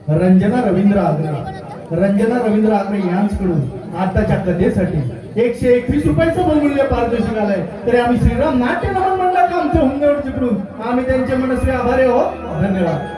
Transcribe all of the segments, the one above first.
Ranjana Ravindra agro यांच्याकडून आताच्या कथेसाठी 121 रुपयाचं बहुमूल्य पारितोषिक आलंय. तरी आम्ही श्रीराम नाट्य नमन मंडळ आमच्या हुंदेवरकडून आम्ही त्यांचे मनस्वी आभारी आहोत. धन्यवाद.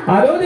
Hare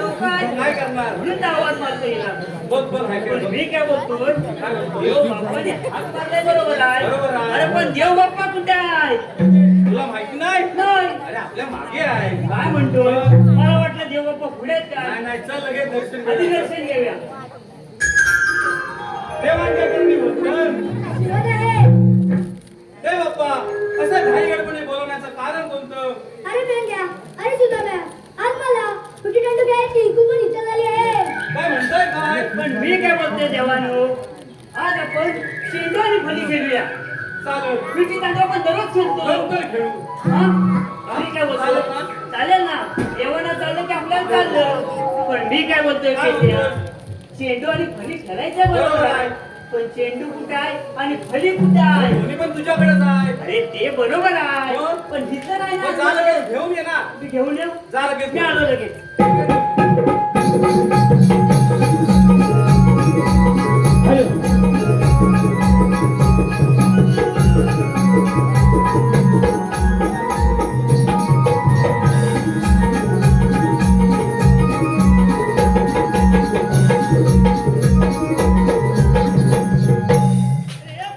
करू काय काय करणार? म्हणून आवाज मारता येणार. बघ बघ हाय काय पण बघ. मी काय बोलतोय देव बाप्पाने हात मारलाय बरोबर आहे. बरोबर आहे. अरे पण देव बाप्पा कुठे आहे? तुला माहिती नाही? नाही. अरे आपल्या मागे आहे. काय म्हणतोय? मला वाटलं देव बाप्पा पुढे आहेत नाही काय? नाही चल लगेच दर्शन आधी घेऊया. दर्शन घेऊया. देवांच्याकडे निमंत्रण. हे बाप्पा असं घाई गडबडीने बोलवण्याचं कारण कोणतं? अरे मेंढ्या, अरे सुदाम्या, आज मला विटी दांडू घ्यायची खूप इच्छा झाली आहे. काय म्हणतोय काय? पण मी काय बोलतोय देवानो, आज आपण शेंडू आणि फली खेळूया. चालेल. विटी दांडू आपण दररोज खेळतो. लवकर खेळू. हा? मी काय बोलतोय? चालेल ना? चालेल ना. देवाना चाललं की आपल्याला चाललं. पण मी काय बोलतोय काय शेंड्या? बोलतोय? चेंडू आणि फली खेळायचं बरोबर बरोबर आहे. आहे. पण चेंडू कुठे आहे आणि फली कुठे आहे? दोन्ही पण तुझ्याकडेच आहे. अरे ते बरोबर आहे. मग? पण हिचं नाही मग जा ना. लगेच घेऊन ये ना. मी घेऊन येऊ. जा लगेच मी आलो लगेच. अरे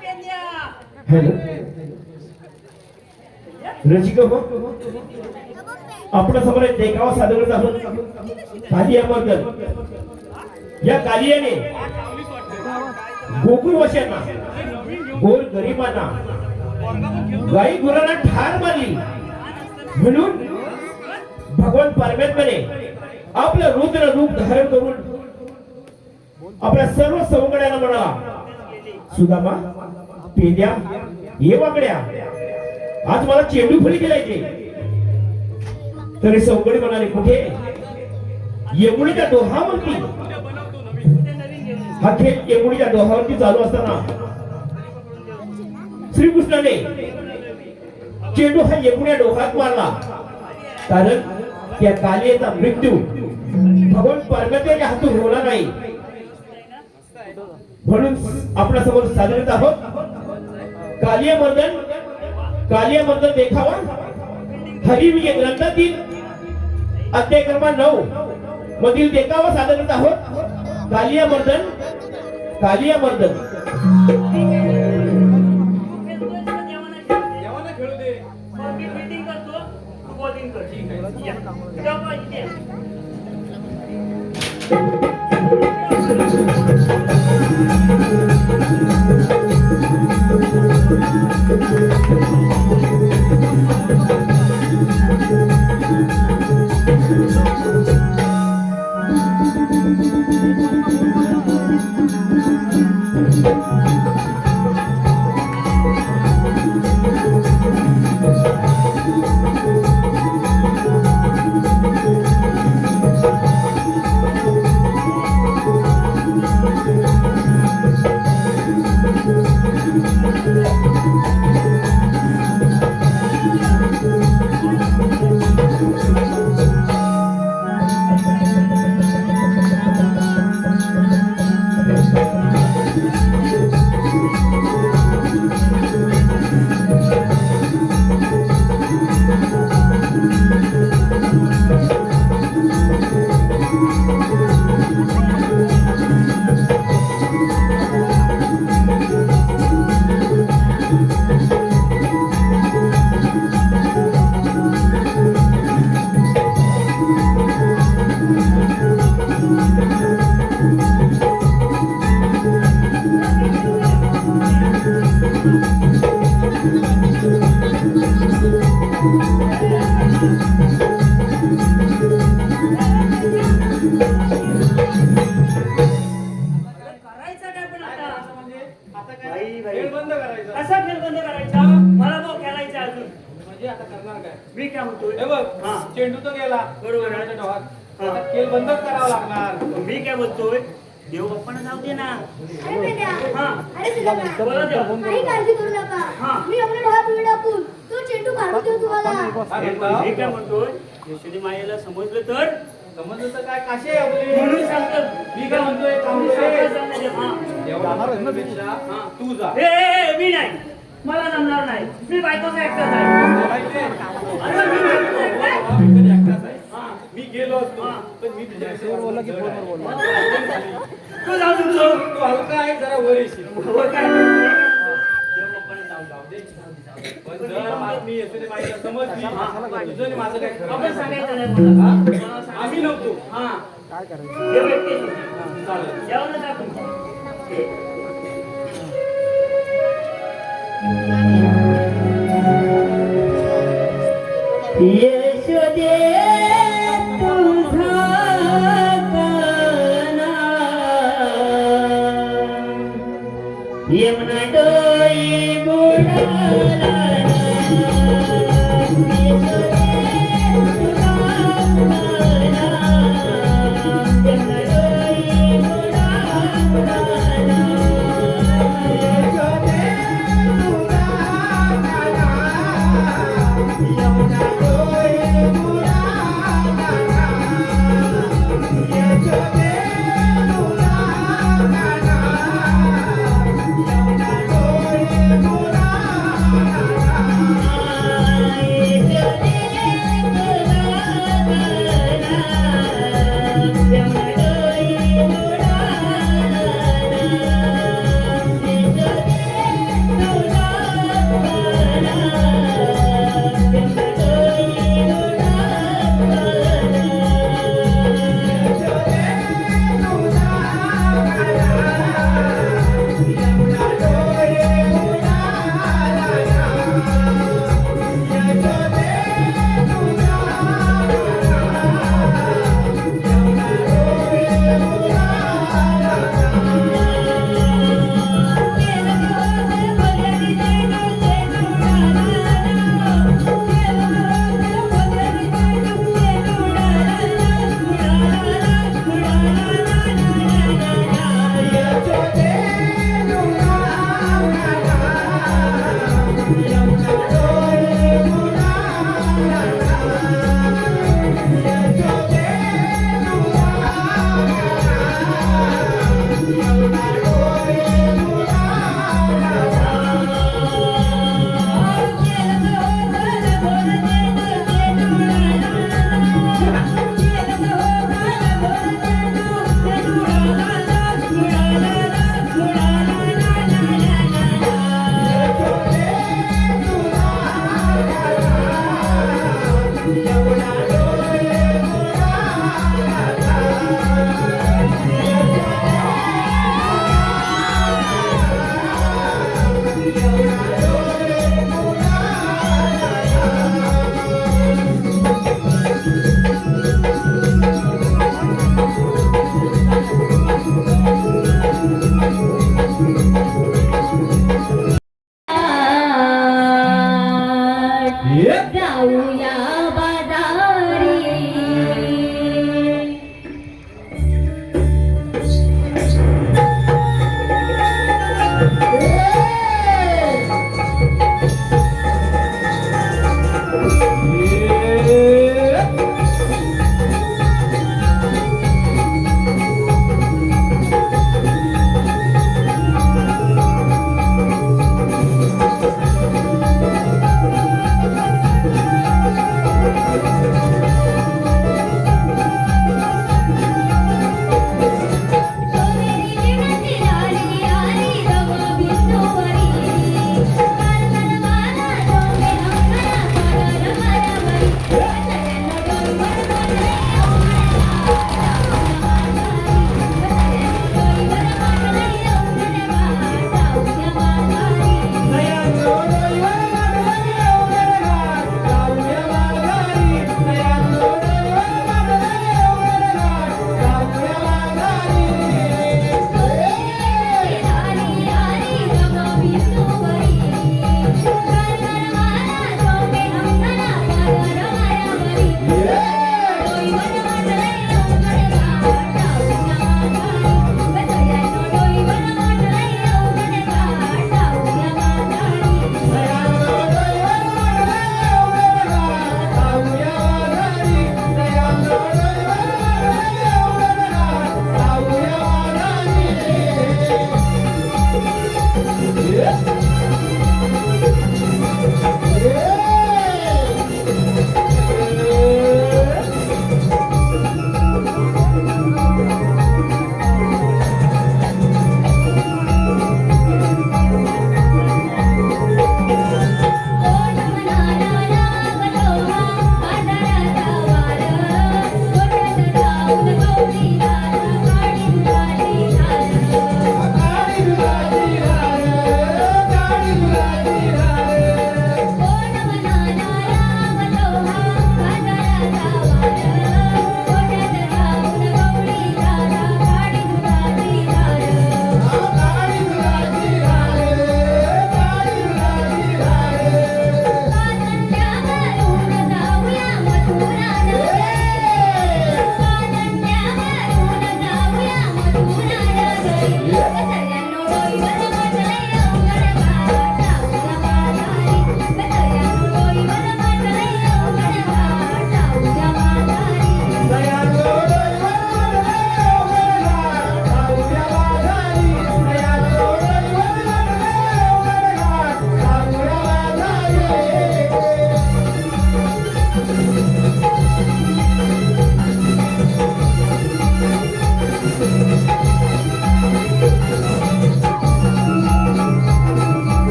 पेन्या. हॅलो रसिक हो आपल्या समोर एक देखावा सादर करत आहोत. कालियाबद्दल या कालियाने गोकुळ वशांना गोर गरिबांना गाई गुरांना ठार मारली म्हणून भगवान परमेश्वराने आपलं रुद्र रूप धारण करून आपल्या सर्व सवंगड्यांना म्हणाला, सुदामा पेद्या ये वागड्या आज मला चेंडू फळी खेळायचे. तरी सवंगडी म्हणाले कुठे? येमुळीच्या डोहावरती. हा खेळ येमुळीच्या डोहावरती चालू असताना श्रीकृष्णाने चेंडू हा येमुळ्या डोहात मारला. कारण त्या कालियेचा मृत्यू भगवान परमेश्वराच्या हातून होणार नाही म्हणून आपल्या समोर सादर आहोत कालियामर्दन देखावा. हरिविजय ग्रंथातील अध्याय क्रमांक 9 मधील देखावा सादर करत आहोत. कालियामर्दन देवाला खेळू दे. मी मीटिंग करतो, तू बॉलिंग कर. ठीक आहे. या. तेव्हा इथे. करायचं काय पण काय आता? करायचं म्हणजे? आता काय? बाई, बाई. खेळ बंद करायचा. कसा खेळ बंद करायचा? मला भाऊ खेळायचा अजून. म्हणजे आता करणार काय? मी काय म्हणतोय? हे बघ हा. चेंडू तर गेला बरोबर आहे. देवाच्या डोहात. हा. आता खेळ बंदच करावा लागणार. मी काय बोलतोय? देव बाप्पांना जाऊ दे ना. अरे मेंढ्या, हा. अरे सुदाम्या, बोला देव. काही काळजी करू नका. हा. मी आपल्या डोळ्यात पिळी टाकून तो चेंडू काढून देऊ तुम्हाला. काय मी म्हणता? काय म्हणतोय? यशोदी मायेला समजलं तर समजलं तर काय काशी आहे आपली? म्हणून सांगतो. मी काय म्हणतोय? काम मी करे. सांगतो सांगण्याचे. हा. देवापेक्षा हा. तू जा. मी नाही. मला जमणार नाही. मी बायकोचा एकटाच आहे. माहितीये? अरे मी बायकोचा एकटा आहे. हा, मी तरी एकटाच आहे. हा. मी गेलो असतो हा. पण मी तू जाऊ तुमचं तू हलका आहे जरा वर येशील. वर काय देवबापाने जाऊ दे. पण जर बातमी येते ते माहिती समजली तुझं आणि माझं काय खरं आपण नाही. सांगायचं नाही कोणाला. हा? कोणाला सांगायचं आम्ही नव्हतो. हा देव एकटेच होते. चालेल. जेवण जा तुमचं. यशोदे तुझा काना यमुना डोई बुडाला यशोदे तुझा काना यमुना डोई बुडाला यमुना डोई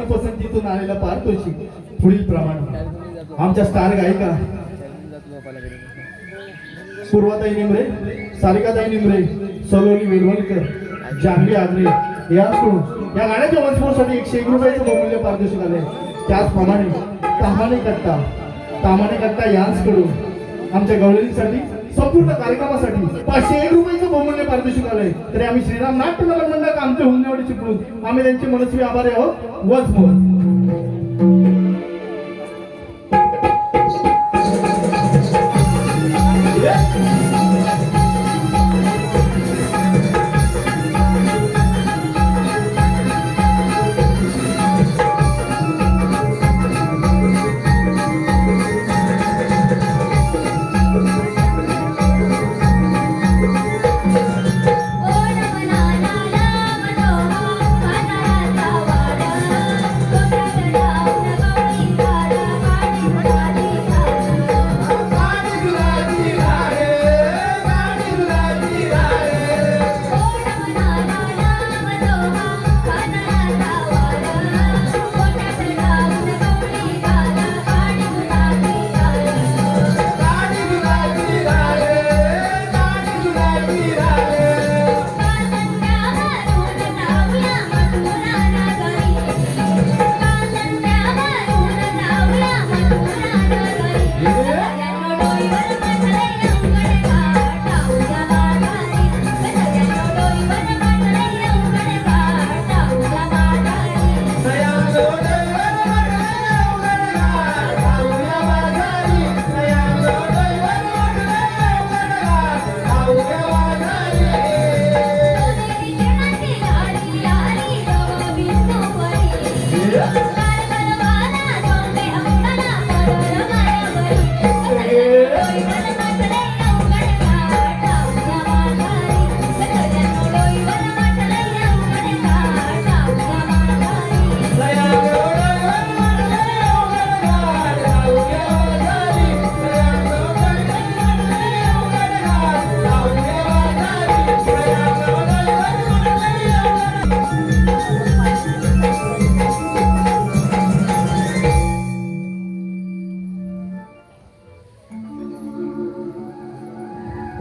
मनपसंतीतून आलेला पारितोषिक पुढील प्रमाणे आमच्या स्टार गायिका पूर्वाताई निमरे, सारिकाताई निमरे, सलोनी वेलवलकर, जान्हवी आगरे यांकडून या गाण्याच्या वंशमोसाठी 101 रुपयाचं बहुमूल्य पारितोषिक आले. त्याचप्रमाणे तामाणे कट्टा यांकडून आमच्या गवळणीसाठी संपूर्ण कार्यक्रमासाठी 501 रुपयाचं बहुमूल्य पारितोषिक आलंय. तरी आम्ही श्रीराम नाट्य नगर मंडळ आमच्या हुंदेवाडी चिपळूण आम्ही त्यांचे मनस्वी आभारी आहोत. वचमोत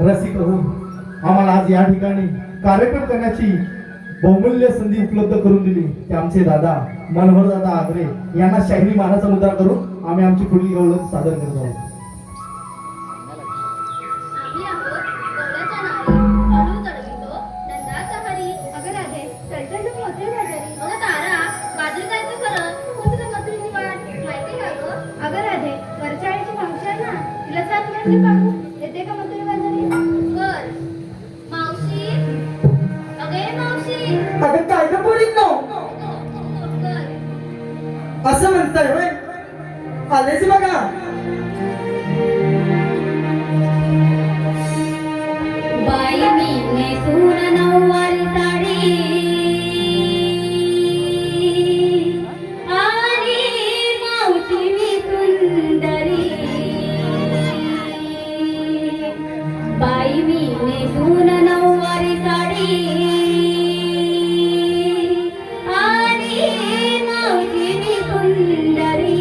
रसिक हो, आम्हाला आज या ठिकाणी कार्यक्रम करण्याची बहुमूल्य संधी उपलब्ध करून दिली ते आमचे दादा मनोहर दादा आगरे यांना शाहिरी मानाचा मुद्रा करून आम्ही आमची पुढील गवळण सादर करत आहोत. आम्ही आहोत गवळ्याच्या नारी, अडू चढवितो, नंदाचा हरी, अगं राधे, चलचल मोठे बाजारी, अगं तारा, बाजू जायचं खरं, पण तुला मथुरीची वाट माहिती का गं? अगं राधे, वरच्या आईची भावशी ना, तिला साथ म्हणली पाहू, येते का मथुरी बाजारी? कर, मावशी, अगे मावशी, अगं काय गं पोरींनो, कर. असं म्हणताय होय? आलेच बघा. बाई मी नेसून नऊवारी साडी आणि मावशी मी सुंदरी. बाई मी नेसून नऊवारी साडी आणि मावशी मी सुंदरी.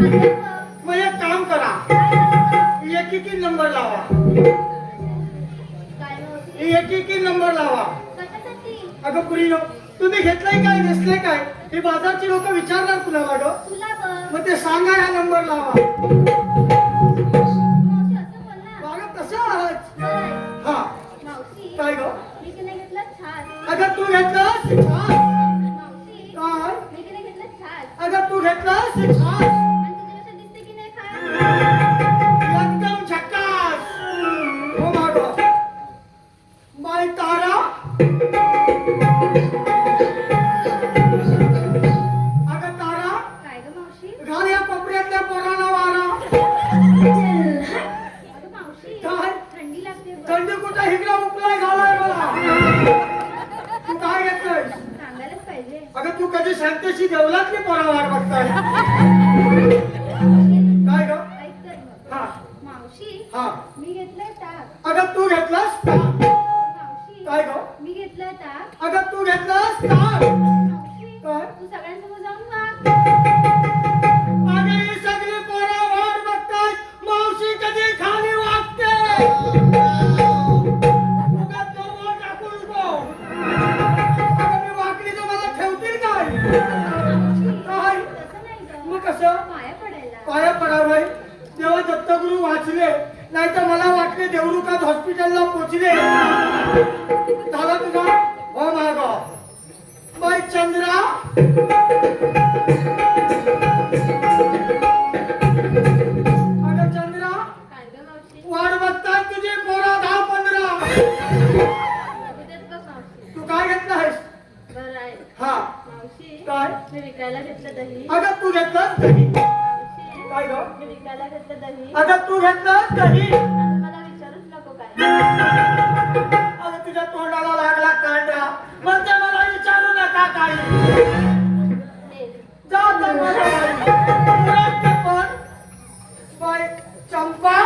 सांगते बघ. मग एक काम करा, काय करायचं? एक नंबर लावा, काय मावशी? एक नंबर लावा. कशासाठी? अगं पुरीनो, तुम्ही घेतलंय काय नेसलंय काय हे बाजारची लोक विचारणार कुणाला ग? तुला बघ. मग ते सांगा ह्या नंबर लावा. मावशी असं बोल ना. बाळा कसं आहात? होय. हा मावशी काय ग? मी की नाही घेतलं छान. अगं तू घेतलंस छान. मावशी काय? मी की नाही घेतलं छान. अगं तू घेतलंस छान. आणि तुझ्यापेक्षा दिसते की नाही छान? एकदम झक्कास. हो माग बाय तारा. अगं तारा, काय ग मावशी? घाल या कोपऱ्यातल्या पोराला वारा. अगं मावशी काय? थंडी लागते बघ. थंडी कुठं हिकडा उपलाय घालाय मला. तू काय घेतलंय? सांगायलाच पाहिजे. अगं तू कधी सांगतेशी देवलातली पोरा वाट बघताय. काय ग? ऐक तर मग. हा मावशी हा. मी घेतलंय ताक. अगं तू घेतलास का? मावशी काय ग? मी घेतलंय ताक. अगं तू घेतलास का? मावशी काय? तू सगळ्यांसमोर जाऊन वाग. अगं ही सगळी पोरं वाट बघतायत, मावशी कधी खाली वागते. उगाच नववा टाकू नको. अगं मी वाकली तर मला ठेवतील काय? मावशी काय? तसं नाही ग. मग कसं? पाया पडायला. पाया पडावंय तेव्हा दत्तगुरु वाचले, नाही तर मला वाटले देवरुखात हॉस्पिटलला पोचले. झाला तुझा हो माग बाई चंद्रा. अगं चंद्रा, काय ग मावशी? वाट बघतात तुझी पोरा 10-15. अगोदर बघ मावशी. तू काय घेतलं आहेस? बरं आहे. हा मावशी काय? मी विकायला घेतलं दही. अगं तू घेतलंस दही. मावशी काय ग? मी विकायला घेतलं दही. अगं तू घेतलंस दही. आता मला विचारूच नको काय. अगं तुझ्या तोंडाला लागला कांदा, म्हणते मला विचारू नका काही. दे. जा आता माझ्या बाई. मुराद ते पण बाई चंपा.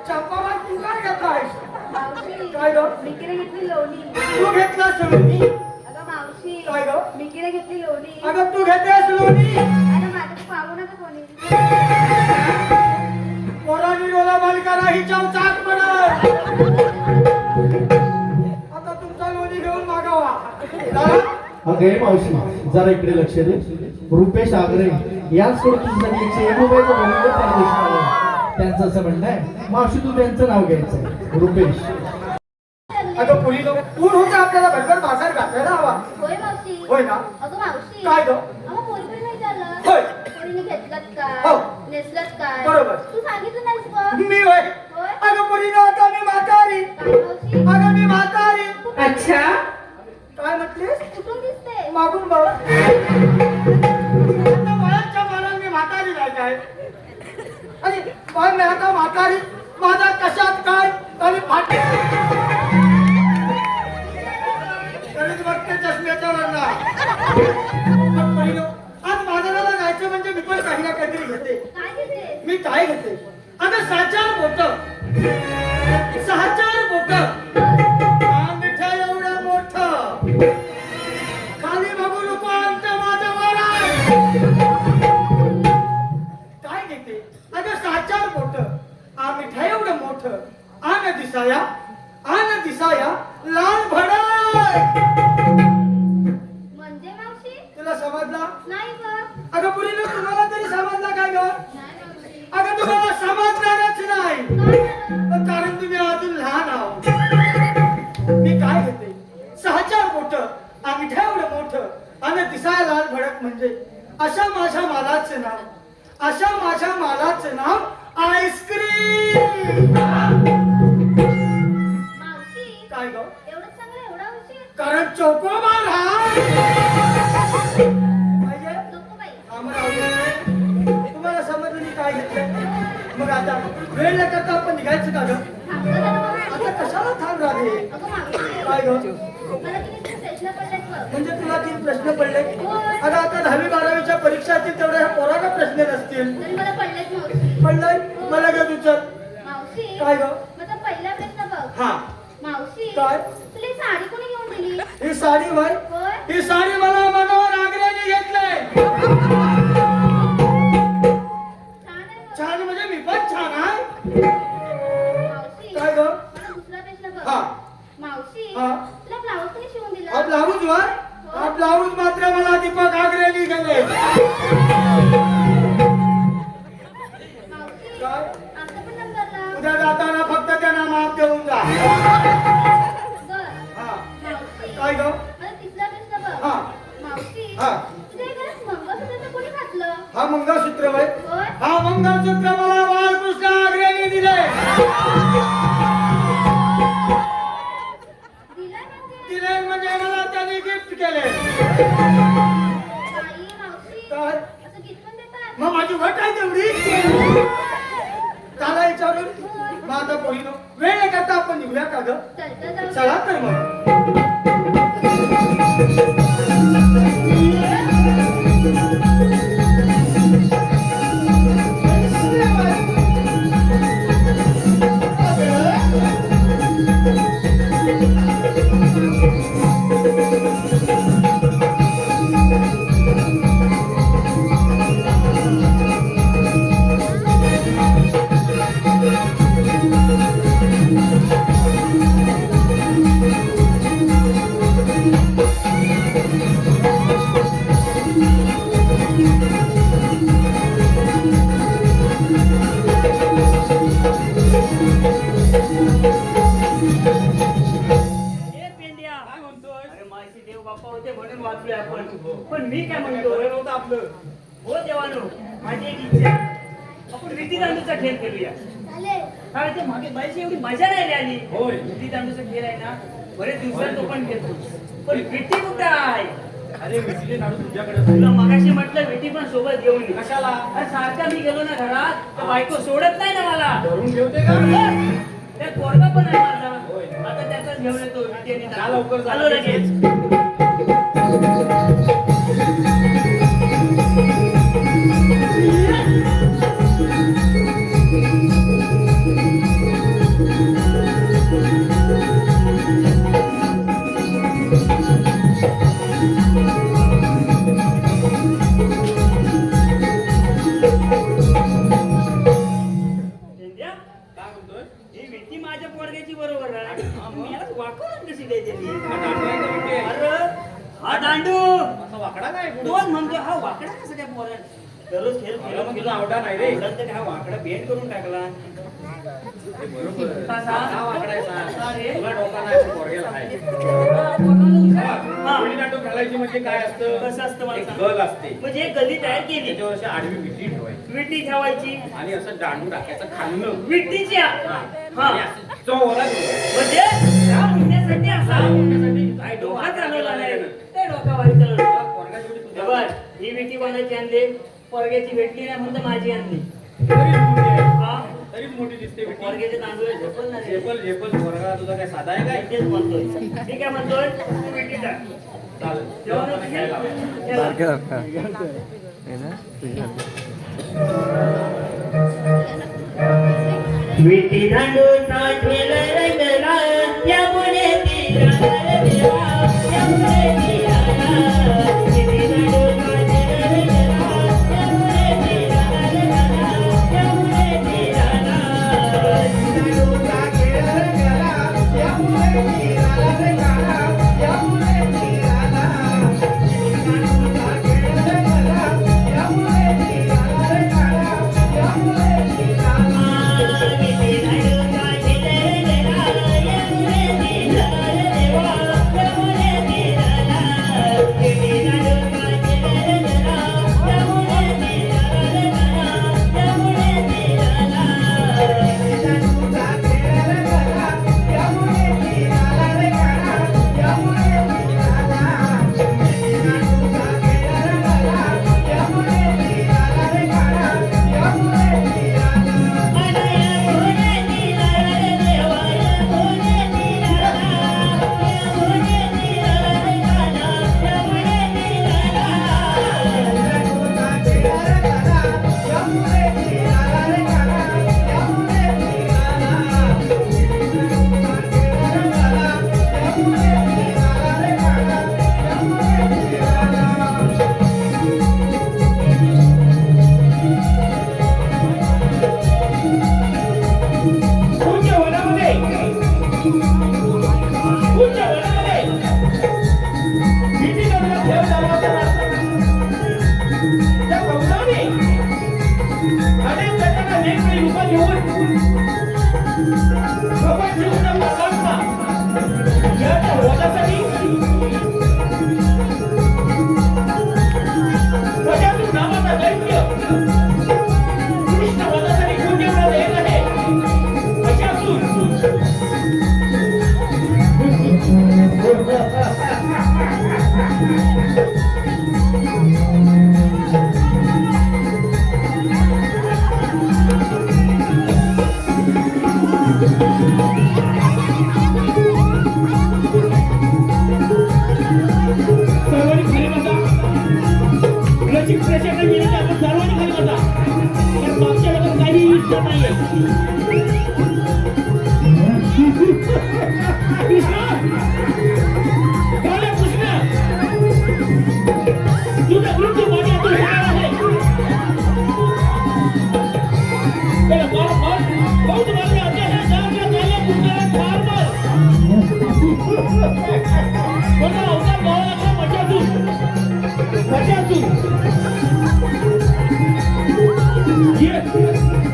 चंपा बाई तू काय घेतलायस? मावशी काय ग? मिकीने घेतली लोणी. तू घेतलास लोणी. अगं मावशी काय ग? मिकीने घेतली लोणी. अगं तू घेतेस लोणी. अरे माझं पाहू नका कोणी. पोरांनी डोला बंद करा, ही चौचाक पडत. आता तुमचा लोणी घेऊन मागावा. चला. अगे मावशी जरा इकडे लक्ष दे. रुपेश आगरे याच कडून तुझ्यासाठी 101 रुपयाचं बहुमूल्य पारितोषिक आलं. त्यांचं असं म्हणणं आहे, मावशी तू त्यांचं नाव घ्यायचं रुपेश. अगं पुरी लोक ऊन होतं, आपल्याला भरभर बाजार घातलेला हवा. होय मावशी. होय ना? अगं मावशी काय ग? अगं पोरीकडे नाही चाललं. होय. पोरीने घेतलं हो. काय? नेसलं काय? बरोबर. तू सांगितलं नाहीस बघ. मी होय. होय. अगं पुरी आता मी म्हातारी. काय मावशी? अगं मी म्हातारी. अच्छा काय म्हटलीस? कुठून दिसते? मागून बघ. आता वयाच्या मानाने मी म्हातारी नाही काय. आणि बाय मी आता म्हातारी, माझा कशात काय आणि फाट तरीच बघते चष्म्याच्या वरना. आज बाजाराला जायचं म्हणजे मी पण काही ना काहीतरी घेते. काय घेते? मी काय घेते? अगं 6-4 बोट, 6-4 बोट. मिठा एवढं मोठं, खाली बघू नको अंत माझं वर आहे. काय घेते? अगं 6-4 बोट, मिठा एवढं मोठं, दिसाया लाल भडक. म्हणजे मावशी? तुला समजला? नाही बघ. अगं पुरीनं तुम्हाला तरी समजला काय ग? नाही मावशी. अगं तुम्हाला समजणारच नाही, काय झालं? कारण तुम्ही अजून लहान आहोत. मी काय घेते? 6-4 बोट, अंगठ्या एवढं मोठं आणि दिसायला लाल भडक. म्हणजे अशा माझ्या मालाचं नाव, अशा माझ्या मालाचं नाव आईस्क्रीम. मावशी काय ग? एवढं चांगलं एवढा उशीर? कारण चोकोबार हा म्हणजे नको बाई. तुम्हाला समजलं मी काय घेतलं? मग आता वेळ न करता आपण निघायचं का ग? थांबलं जरा मावशी. आता कशाला थांब राहिले? अगं मावशी काय ग? मला किती प्रश्न पडलेत बघ. म्हणजे तुला 3 प्रश्न पडले? अगं आता 10वी-12वीच्या परीक्षातील तेवढ्या ह्या पोराला प्रश्न नसतील. तरी मला पडलेत मावशी. पडलंय? मला घे तुझं. मावशी काय ग? माझा पहिला प्रश्न बघ. हा मावशी काय? तुला ही साडी कोणी घेऊन दिली ही साडी वय होय ही साडी मला मनोहर आग्र्याने घेतलंय. छान आहे बघ. छान म्हणजे मी पण छान आहे. मावशी काय ग? मला दुसरा प्रश्न बघ हा. मावशी हा. तुला ब्लाऊज कोणी शिवून दिला हा ब्लाऊज वर हा ब्लाऊज मात्र मला दीपक आग्र्याने गेले. मावशी काय? आमचा पण नंबरला उद्या जाताना फक्त त्यांना माप देऊन जा. बर हा. मावशी काय ग? मला तिसरा प्रश्न बघ हा. मावशी हा. तुझ्या घरात मंगळसूत्र कोणी घातलं हा मंगळसूत्र वय होय हा मंगळसूत्र मला बाळकृष्ण आग्र्याने दिले. दिलाय म्हणजे दिले म्हणजे मला त्यांनी गिफ्ट केले. आई मावशी काय? असं गीत पण देतात मग माझी वट आहे तेवढी. त्याला विचारून मग आता पहिलं वेळ आहे करता आपण निघूया का ग? चलता जाऊ चला तर मग. ए पेंड्या काय म्हणतोय? अरे माहिती देव बाप्पा होते म्हणून वाचलोय आपण पण मी काय म्हणतो बरं नव्हतं आपलं. हो देवानो माझी एक इच्छा आपण विटी दांडूचा खेळ खेळूया चालेल कारण ते मागे बाईची एवढी मजा नाही रे आली होय. विटी दांडूचा खेळ आहे ना बरेच दिवसात तो पण खेळतो पण विटी कुठं आहे अरे विसले नाडू तुझ्याकडे तुला मगाशी म्हटलं विटी पण सोबत घेऊन ये. कशाला? अरे सारखा मी गेलो ना घरात तर बायको सोडत नाही ना मला धरून ठेवते का? त्यात पोरगा पण आहे माझा होय. आता त्याचाच घेऊन येतो विटी आणि जा लवकर जा. आलो लगेच संध्या, काय म्हणतोय? ही विटी माझ्या पोरग्याची बरोबर आहे मी याला वाकवून कशी द्यायची ती? हा दांडू आहे का विटे? अरे हा दांडू असा वाकडा काय पुढे? दोन म्हणतो हा वाकडा कसं काय पोरा दररोज खेळ मला मग तुझा आवडा नाही रे. आवडत तर हा वाकडा बेंड करून टाकला हे बरोबर आहे. कसा? हा वाकडा आहे सा. कसा रे? तुला डोका नाही असं पोरग्याला आहे. हा. विटी दांडू खेळायची म्हणजे काय असतं? कसं असतं मला एक सांग. गल असते. म्हणजे एक गल्ली तयार केली त्याच्यावर अशी आडवी विटी ठेवायची विटी ठेवायची आणि असं दांडू टाकायचं खाल्लं. विटीची हा. हा आणि असं चोवला ठेवायचं. म्हणजे ह्या मुंड्यासाठी असा मुंड्यासाठी काय डोका चालवला नाही ते डोका वाईट चालवलं तुला पोरगा जेवढी तुझ्या बघ, ही विटी कोणाची आणली पोरग्याची भेटली नाही म्हणून माझी आणली तरीच मोठी आहे. हा तरीच मोठी दिसते विटी. पोरग्याचे तांदूळ झोपल ना रे. झेपल झेपल पोरगा तुझा काय साधा आहे काय? तेच म्हणतोय मी काय म्हणतोय तू विटी टाक चालेल जेवण जेवणाला खायला लावा. विटी दांडूचा खेळ रंगला त्यामुळे तीराला देवा त्यामुळे तीराला विटी दांडूचा खेळ रंगला त्यामुळे तीराला देवा त्यामुळे तीराला दांडूचा खेळ रंगला, त्यामुळे तीराला रे गाला, त्यामुळे तीराला. दांडूचा खेळ रंगला, त्यामुळे तीराला रे गाला, त्यामुळे तीराला. विटी दांडूचा खेळ रंगला त्यामुळे तीराला देवा त्यामुळे तीराला विटी दांडूचा खेळ रंगला त्यामुळे तीराला देवा त्यामुळे तीराला दांडूचा खेळ रंगला, त्यामुळे तीराला रे गाला, कृष्णा काळ्या कृष्णा तुझा मृत्यू माझ्या हातून होणार आहे. त्याला मार मार बहुत मारले आता हे जागच्या काळ्या कृष्णाला ठार मार. कोणा अवतार गावाला मजातून ये कृष्णा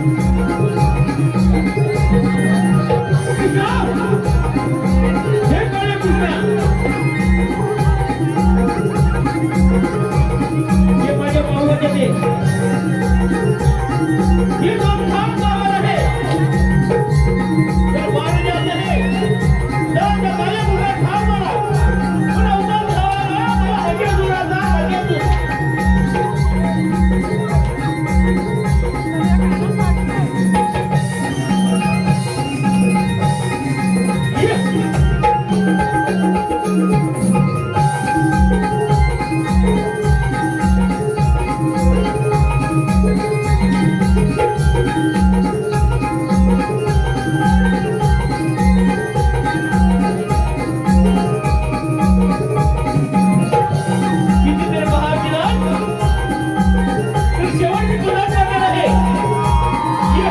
हे काळ्या कृष्णा ये माझ्या पावाचे ते ये दोन ठाम गावाला आहे त्या बाळाने आपलं हे त्या काळ्या कृष्णा ठाम मारा. कोणा अवतार गावाला मला मजातून जा मजातून. किती देर बहार दिला तर शेवटची तुला जाणार आहे. ये.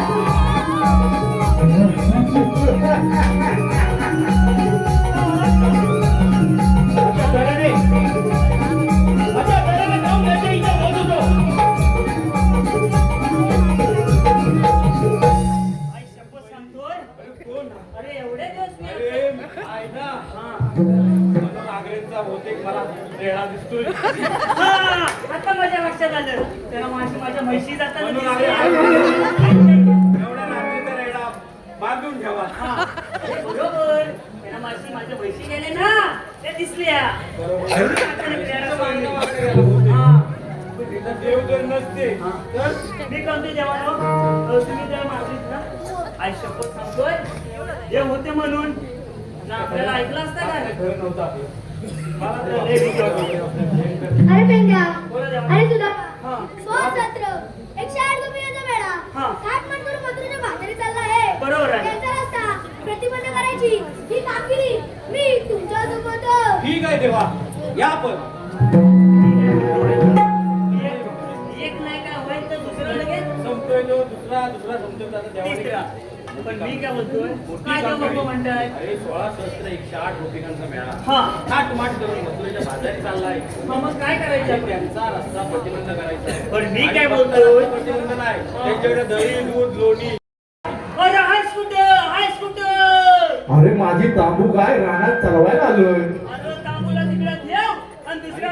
अच्छा तऱ्हेने जाऊन त्याच्या इच्छा होत होतो. आई शपथ सांगतोय कोण अरे एवढे दिवस मी अरे आहे ना मला नागरेंचा बहुतेक मला रेडा दिसतोय. हा, आता माझ्या लक्षात आलं त्याला माझ्या म्हशी जाताना म्हणून दिसल्या. एवढ्या रात्रीचा रेडा बांधून ठेवा. हा, अरे बरोबर त्याला माझ्या म्हशी गेले ना त्या दिसल्या. बरोबर. आता प्रेरणा मागणं पाहिली. वगैरे आलं बहुतेक. हा, तिथं देव जर नसते तर मी कोणते देवानो तुम्ही त्याला मारलीत ना. आई शपथ सांगतोय देव होते म्हणून ना आपल्याला ऐकलं असतं का घर नव्हतं आपलं. मला तर लय भीती वाटते. अरे पेंड्या बोला देवा. अरे तुला हा. स्वसत्र 108 रुपयाचा वेळा हा. काट करून मथुरेच्या भातारी चालला आहे. बरोबर आहे. याचा रस्ता प्रतिबंध करायची ही कामगिरी मी तुमच्या सोबत ठीक आहे देवा या पण एक नाही का होईल तर दुसरं लगेच संपतोय तो दुसरा संपतोय आता तिसरा. देवाने पण मी काय बोलतोय काय नको म्हणताय अरे 16 सहस्त्र 108 गोपिकांचा मेळा हा थाट माट करून मथुरेच्या बाजारी चाललाय. मग काय करायचं आणि आपण? त्यांचा रस्ता प्रतिबंध करायचा आहे. पण मी आणि काय फक्त बोलतोय? प्रतिबंध नाही त्यांच्याकडे दही दूध लोणी अरे हायस कुठं अरे माझी तांबू गाय रानात चालवायला आलोय. अरे तांबूला तिकडे ठेव आणि दुसऱ्या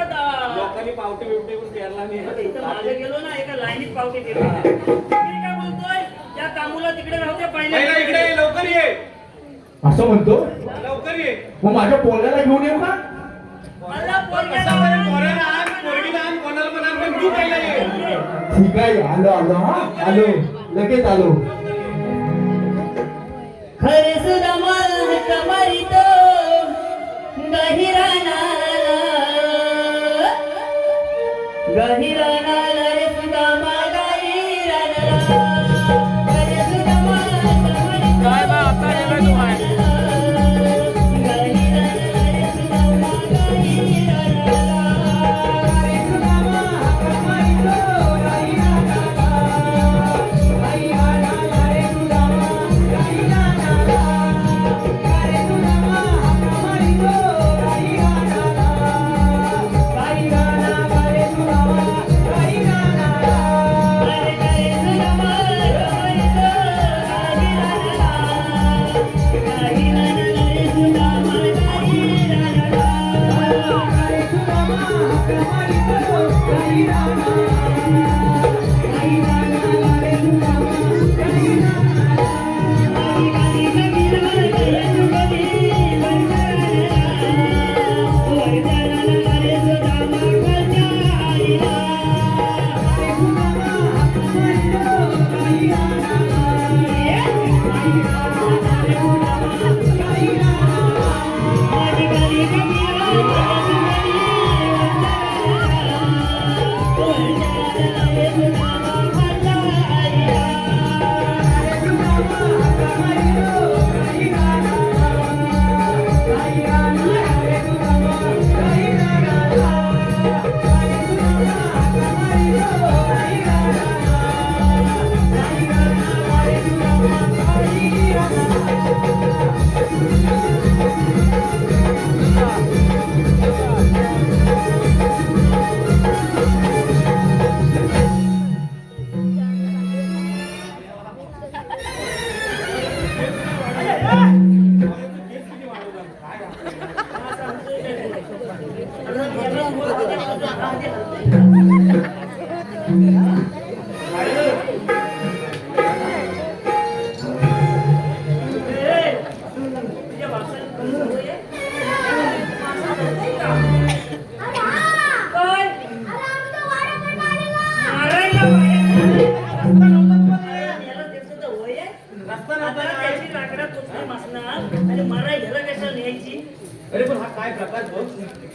लोकांनी पावटे बिवटे करून प्यारला इथं मागे नाही. गेलो ना एका लाईनीत पावते गेलो मी काय बोलतोय त्या तांबूला तिकडे राहू दे पहिला इकडे ये, लवकर ये असं म्हणतो लवकर ये. मग माझ्या पोरग्याला घेऊन येऊ का? मला कसा बरं पोराला आण, पोरगीला आण, कोणाला पण आण, पण तू पहिला ये. ठीक आहे आलो हा आलो लगेच आलो. खरे सुद्धा मन कमरितो गहिराना रे सुद्धा गहिराना खरे सुद्धा मन कमरितो काय बा आता गेला तू आहे Hare कांदे घालतोय. ए, तुझ्या बापाला कोण सवय आहे? मासा धरतोय का? काय? मारायला पाहिजे. रस्ता नव्हता पण याला त्याचं तर वय आहे. रस्ता नव्हता आता काय? त्याची लाकडं पोचली मासणार आणि मारा ह्याला कशाला न्यायची? अरे पण हा काय प्रकार बघ.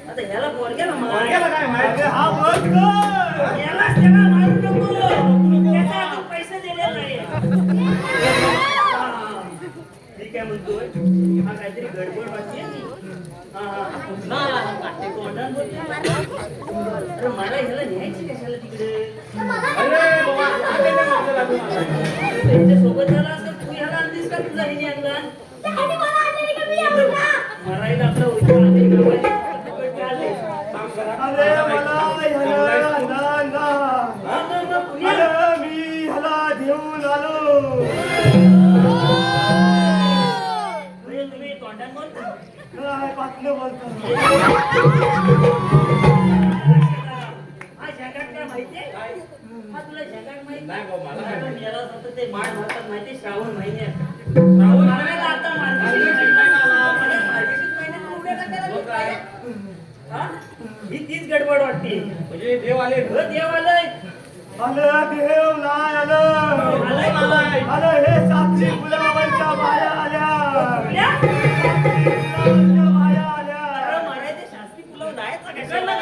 आता ह्याला पोरग्याला पोरग्याला काय माहिती? हा बघ गं. यालाच त्याला मारू नको. त्याचा अजून पैसे दिले नाही. हा. मी काय म्हणतोय हा काहीतरी गडबड वाटते तोंडात बोलतोय. अरे मला ह्याला न्यायची कशाला तिकडे? अरे बाबा, काय काय मागं लागू मला? त्यांच्या सोबत झाला असं तू ह्याला आणलीस का तुझा हिने आणला? मरायला आपला उद्या काम करा. अरे मला ह्याला ना. अरे मी ह्याला घेऊन आलो. तुम्ही तोंडात बोलता काय पाटलं बोलतो. हा जगात काय माहितीये? हा तुला जगात माहिती नाही बाबा, मला काय माहिती. याला फक्त ते माठ भरतात माहिती श्रावण महिन्यात. श्रावण मारायला आता मार्गशीर्ष महिना आला. म्हणजे मार्गशीर्ष महिन्यात उड्या टाकायला लोक काय? हा? ही तीच गडबड वाटते. म्हणजे देव आले. देव आलंय. आलं देव नाही आलं. आलंय. आलं हे साक्षी गुलाबांच्या बाया आल्या. कुठल्या? गुलाबांच्या बाया आल्या. अरे मारायचे शास्त्री पुलाव जायचा कशाला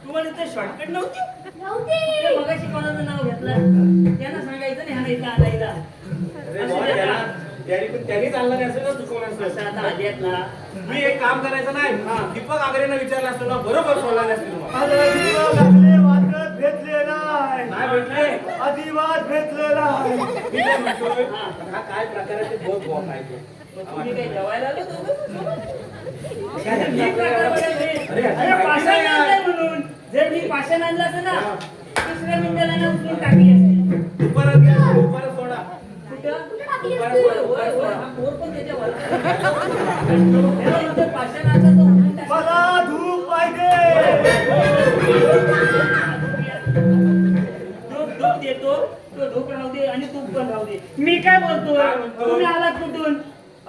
तुम्हाला ते शॉर्टकट नव्हती ते मगाशी कोणाचं नाव घेतलं त्यांना सांगायचं नाही हा इथं आलायला अरे बाबा, त्यांनीच आणलं नाही असं ना चुकवलं असं आता आल्यात ना मी एक काम करायचं नाही. दीपक आगरेनं विचारलं असतं ना, बरोबर सोडला नसते तुम्हाला. आलं दिवं लागले वाटत भेटले नाही. नाही भेटले. अजिबात भेटले नाही. मी काय म्हणतोय, हा काय प्रकार आहे ते बघ बुवा काय ते. मग तुम्ही काही जेवायला आलो दोघं? काय मी प्रकार बघायचे. अरे, अरे पाषाण आणलंय म्हणून जर मी पाषाण आणलं असतं ना तिसऱ्या मिनिटाला ना उचलून टाकली असती. परत घ्या, परत सोडा. कुठं? हा पोर पण त्याच्यावर त्याला म्हणतो पाषाण आणलं तो उचलून टाक. मला धूप पाहिजे. धूप देतो तो धूप राहू दे आणि तूप पण राहू दे. मी काय बोलतो काय म्हणतो? तुम्ही आलात कुठून?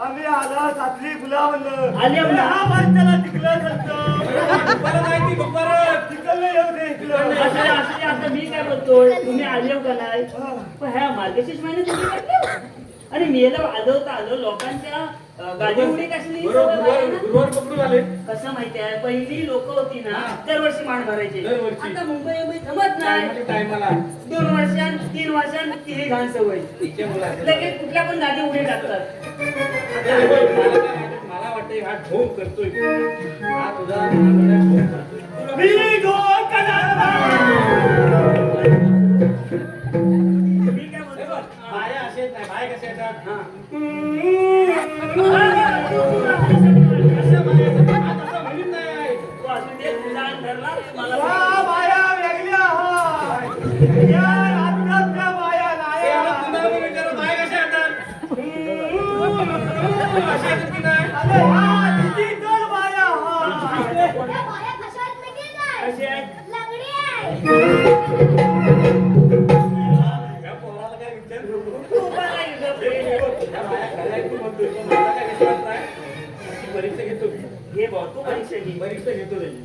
आम्ही आला सातली गुलाबंद. आले म्हणा. हा माणसाला तिकलं करतो. परत नाही ती परत. तिकडलं येऊ दे इकडं. असं असं आता मी काय बोलतोय तुम्ही आले का नाही पण ह्या मार्गशीर्ष महिन्यात तुम्ही काय आणि मी याला आलो लोकांच्या गादी उडी कसली गुरुवार पकडून आले. कसं माहिती आहे पहिली लोक होती ना दरवर्षी मान भरायचे दरवर्षी. आता मुंबई जमत नाही टायमाला 2 वर्षां 3 वर्षां ती घाण सवय तिच्या मुलाचं. लगेच कुठल्या पण गादी उडी टाकतात. मला वाटतंय हा ढोंग करतोय. हा तुझा ढोंग करतोय. मी ढोल करणार. मी काय बोलतो बाया असे आहेत नाही, बाया कशा येतात? हा. अशा बाया येतात. हा तसा मुलीत नाही आहे. तू असून दे तुझा अंग धरला मला या बाया वेगळ्या आहेत. या रात्रातल्या बाया ते आता नाही. कुणाला विचारा, बाया कशा येतात? अशा येतात की नाही? अरे हा डिजिटल बाया आहेत. कशी आहे या पोराला काय विचार नको. तू उभा राहील गं पुढे. या बाया खऱ्या आहेत तू म्हणतोय. पण मला काय विश्वास नाही. अशी परीक्षा घेतो मी. घे भाऊ तू परीक्षा घे. परीक्षा घेतो त्याची.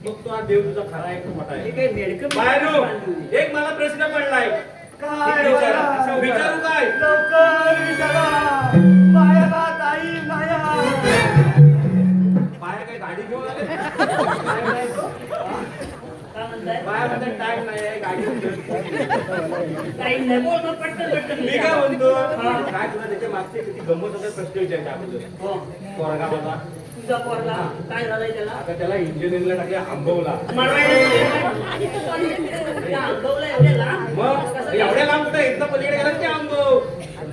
मग तो हा देव तुझा खरा आहे का मोठा हे आहे? काही मेडकं बाहेरो, एक मला प्रश्न पडलाय. काय विचारा. बाया? विचारू काय? लवकर विचारा. बायाला ताई नाही. बाया काय गाडी घेऊन आले? काय म्हणताय बाया म्हणतात टाइम नाही आहे, गाडी घेऊन. काही नाही बोल मग पटकन मी काय म्हणतो, हा. काय तुला त्याच्या मागचे किती गंमत होता प्रश्न विचारते अगोदर. हो पोरगा बाबा, तुझा पोरला काय झालंय त्याला आता त्याला इंजिनिअरिंगला टाकले आंबवला. अंगवला एवढ्या लांब मग कसं एवढ्या लांब कुठे इथं पलीकडे गेला ते आंबव.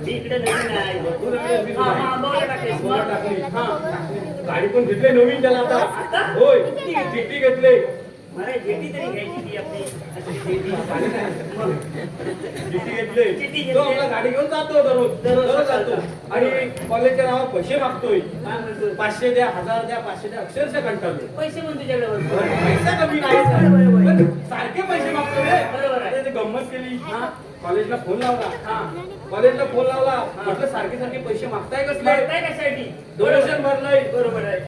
मी इकडे नवीन आहे तू नवीन आहे, मी हा, जुना आहे. आंबवला टाकलीस. आंबवला टाकली. हा. गाडी पण घेतली नवीन त्याला आता. होय चिठ्ठी घेतली. मला जेटी तरी घ्यायची ती आपली गाडी नाही. चिठ्ठी घेतली. चिठ्ठी तो घेतली. आपला गाडी घेऊन जातो दररोज जातो आणि कॉलेजच्या नावावर पैसे मागतोय. काय म्हणतो 500 द्या, 1000 द्या, 500 द्या, अक्षरशः कंटाळलो. पैसे पण तुझ्याकडे भरपूर. पैसा कमी नाही हा कॉलेजला फोन लावला हा कॉलेजला फोन लावला म्हटलं सारखे सारखे पैसे मागताय कसले भरताय कशासाठी डोनेशन भरलंय बरोबर आहे